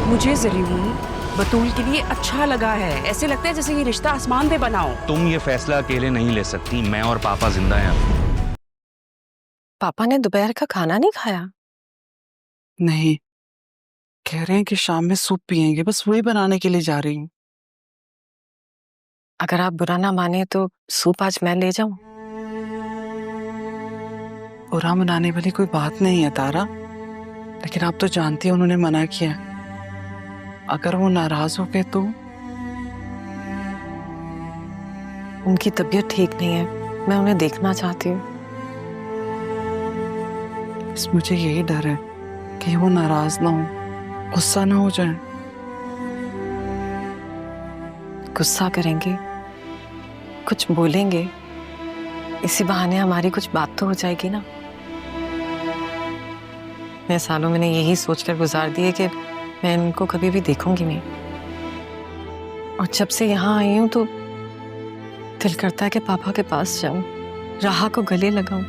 मुझे ज़रूर बतूल के लिए अच्छा लगा है। ऐसे लगता है जैसे ये रिश्ता आसमान पे बना हो। तुम ये फैसला अकेले नहीं ले सकती, मैं और पापा जिंदा हैं। पापा ने दोपहर का खाना नहीं खाया? नहीं, कह रहे हैं कि शाम में सूप पियेंगे, बस वही बनाने के लिए जा रही हूँ। अगर आप बुरा ना माने तो सूप आज मैं ले जाऊं? बुरा मनाने वाली कोई बात नहीं है तारा, लेकिन आप तो जानती हैं उन्होंने मना किया। अगर वो नाराज हो गए तो? उनकी तबीयत ठीक नहीं है, मैं उन्हें देखना चाहती हूँ। बस मुझे यही डर है कि वो नाराज ना हो, गुस्सा ना हो जाए। गुस्सा करेंगे, कुछ बोलेंगे, इसी बहाने हमारी कुछ बात तो हो जाएगी ना। मैं सालों मैंने यही सोचकर गुजार दिए कि मैं इनको कभी भी देखूंगी नहीं, और जब से यहाँ आई हूं तो दिल करता है कि पापा के पास जाऊं, राहा को गले लगाऊं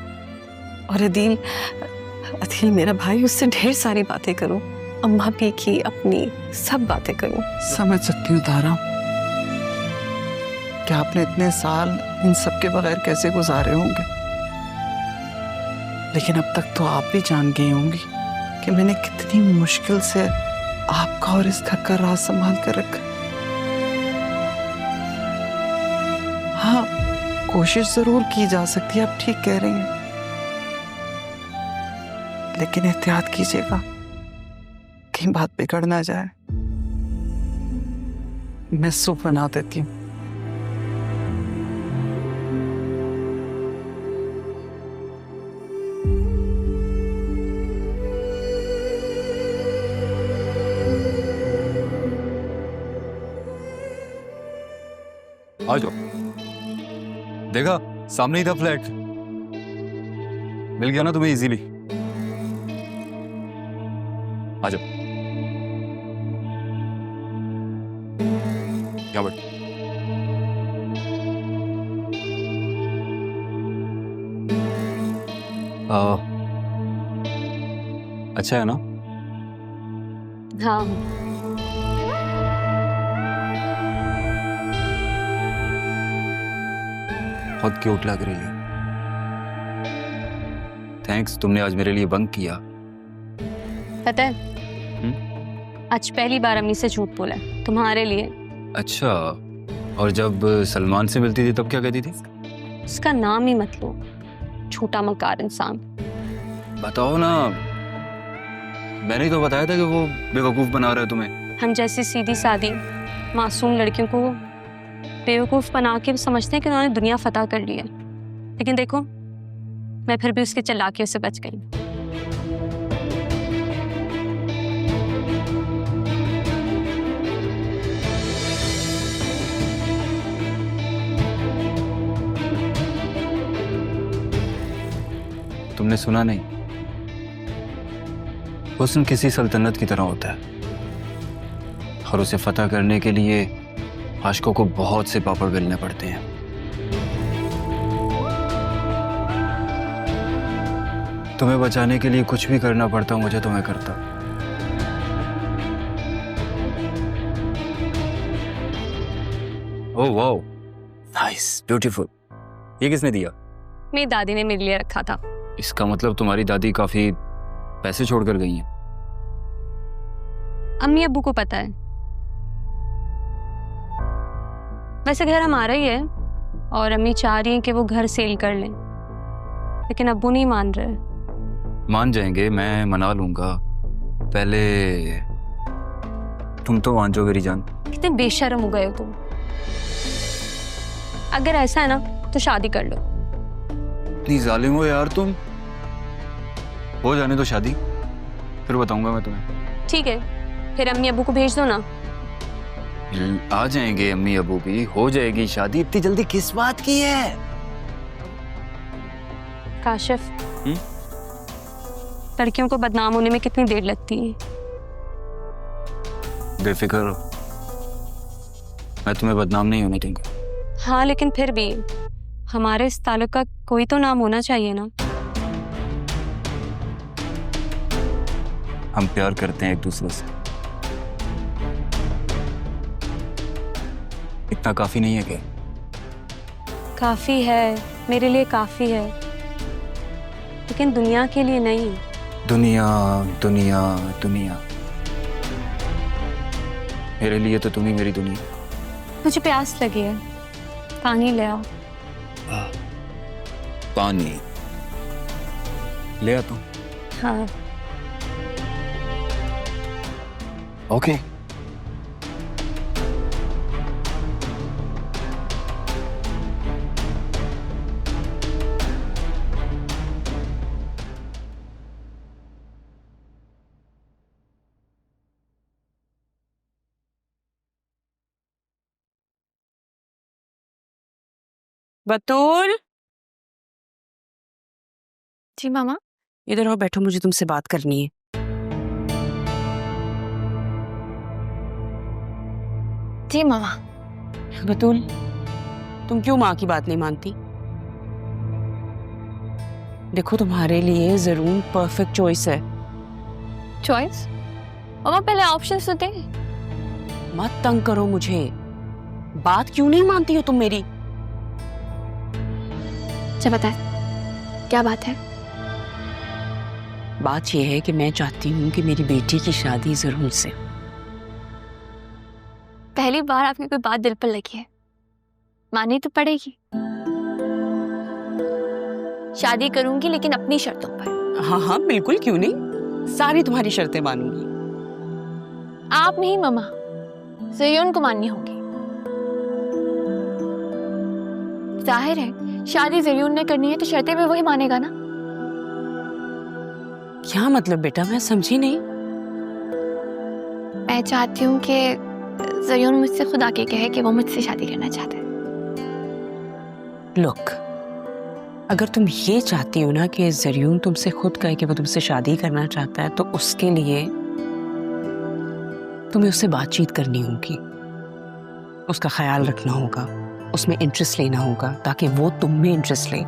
और अदील मेरा भाई, उससे ढेर सारी बातें करूं, अम्मा भी की अपनी सब बातें करूं। समझ सकती हूँ तारा कि आपने इतने साल इन सब के बगैर कैसे गुजारे होंगे, लेकिन अब तक तो आप भी जान गई होंगी कि मैंने कितनी मुश्किल से आपका और इस घर का राज संभाल कर रखा। हाँ, कोशिश जरूर की जा सकती है, आप ठीक कह रही हैं, लेकिन एहतियात कीजिएगा, कहीं बात बिगड़ ना जाए। मैं सूप बना देती हूँ। आ जाओ, देखा सामने ही था फ्लैट, मिल गया ना तुम्हें इजीली। आ जाओ, क्या बैठ। अच्छा है ना? हाँ, बहुत क्यूट लग रही है। थैंक्स, तुमने आज मेरे लिए बंक किया। पता है आज पहली बार अम्मी से झूठ बोला है, तुम्हारे लिए। अच्छा, और जब सलमान से मिलती थी तब क्या कहती थी? उसका नाम ही मत लो, छोटा मकार इंसान। बताओ ना, मैंने ही तो बताया था कि वो बेवकूफ बना रहा है तुम्हें। हम जैसी सीधी सादी मासूम लड़कियों को बेवकूफ बना के समझते हैं कि उन्होंने दुनिया फतह कर ली है, लेकिन देखो मैं फिर भी उसके चालाकियों से बच गई। तुमने सुना नहीं? हुस्न किसी सल्तनत की तरह होता है, और उसे फतह करने के लिए आशिकों को बहुत से पापड़ बेलने पड़ते हैं। तुम्हें बचाने के लिए कुछ भी करना पड़ता मुझे, तो मैं करता। Oh wow, nice, beautiful. ये किसने दिया? मेरी दादी ने मेरे लिए रखा था। इसका मतलब तुम्हारी दादी काफी पैसे छोड़कर गई हैं। अम्मी अब्बू को पता है। वैसे घर हमारा ही है और अम्मी चाह रही है कि वो घर सेल कर लें, लेकिन अब्बू नहीं मान रहे। मान जाएंगे, मैं मना लूंगा। पहले तुम तो मान जाओ मेरी जान। कितने बेशर्म हो गए हो तुम। अगर ऐसा है ना तो शादी कर लो। इतनी जालिम हो यार तुम। हो जाने दो शादी, फिर बताऊंगा मैं तुम्हें। ठीक है, फिर अम्मी अब्बू को भेज दो ना। आ जाएंगे अम्मी अबू भी, हो जाएगी शादी। इतनी जल्दी किस बात की है? काशिफ, लड़कियों को बदनाम होने में कितनी देर लगती है। बेफिक्र हो, मैं तुम्हें बदनाम नहीं होने दूंगा। हाँ, लेकिन फिर भी हमारे इस ताल्लुक का कोई तो नाम होना चाहिए ना। हम प्यार करते हैं एक दूसरे से, इतना काफी नहीं है क्या? काफी है, मेरे लिए काफी है, लेकिन दुनिया के लिए नहीं। दुनिया दुनिया दुनिया, मेरे लिए तो तुम ही मेरी दुनिया। मुझे प्यास लगी है, पानी ले आओ। पानी ले आ तू। हाँ। ओके। बतूल, जी मामा। इधर आओ, बैठो, मुझे तुमसे बात करनी है। जी मामा। बतूल, तुम क्यों माँ की बात नहीं मानती? देखो, तुम्हारे लिए जरूर परफेक्ट चॉइस है। चॉइस? मामा पहले ऑप्शन तो दे। मत तंग करो मुझे। बात क्यों नहीं मानती हो तुम मेरी? अच्छा बता, क्या बात है? बात यह है कि मैं चाहती हूँ कि मेरी बेटी की शादी जरूर से। पहली बार आपकी कोई बात दिल पर लगी है, माननी तो पड़ेगी। शादी करूंगी लेकिन अपनी शर्तों पर। हाँ हाँ बिल्कुल, क्यों नहीं, सारी तुम्हारी शर्तें मानूंगी। आप नहीं मामा, ज़रियुन को माननी होगी। जाहिर है शादी ज़रियुन ने करनी है तो शर्तें भी वही मानेगा ना। क्या मतलब बेटा, मैं समझी नहीं। मैं चाहती हूँ कि ज़रियुन मुझसे खुद आके कहे कि वो मुझसे शादी करना चाहता है। लुक, अगर तुम ये चाहती हो ना कि ज़रियुन तुमसे खुद कहे कि वो तुमसे शादी करना चाहता है, तो उसके लिए तुम्हें उससे बातचीत करनी होगी, उसका ख्याल रखना होगा, उसमें इंटरेस्ट लेना होगा, ताकि वो तुम में इंटरेस्ट ले।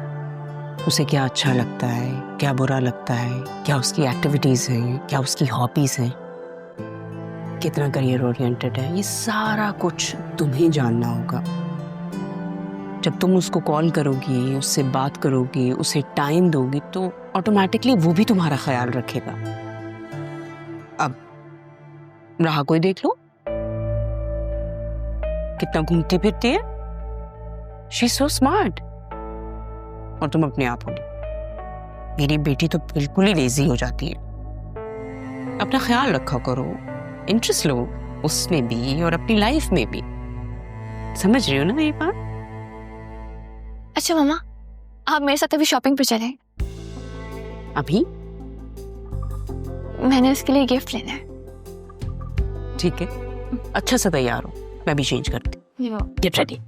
उसे क्या अच्छा लगता है, क्या बुरा लगता है, क्या उसकी एक्टिविटीज़ हैं, क्या उसकी हॉबीज़ हैं, कितना करियर ओरिएंटेड है, ये सारा कुछ तुम्हें जानना होगा। जब तुम उसको कॉल करोगी, उससे बात करोगी, उसे टाइम दोगी, तो ऑटोमेटिकली वो भी तुम्हारा ख्याल रखेगा। अब राह कोई देख लो, कितना घूमती फिरती है। She is so smart. और तुम अपने आप होगी। मेरी बेटी तो बिल्कुल ही लेजी हो जाती है। अपना ख्याल रखा करो, इंटरेस्ट लो उसमें भी और अपनी लाइफ में भी। समझ रही हो ना मेरी बात? अच्छा मामा, आप मेरे साथ अभी शॉपिंग पे चलें। अभी? मैंने उसके लिए गिफ्ट लेना है। ठीक है, अच्छा सा तैयार हो, मैं भी चेंज करती हूँ। Get ready.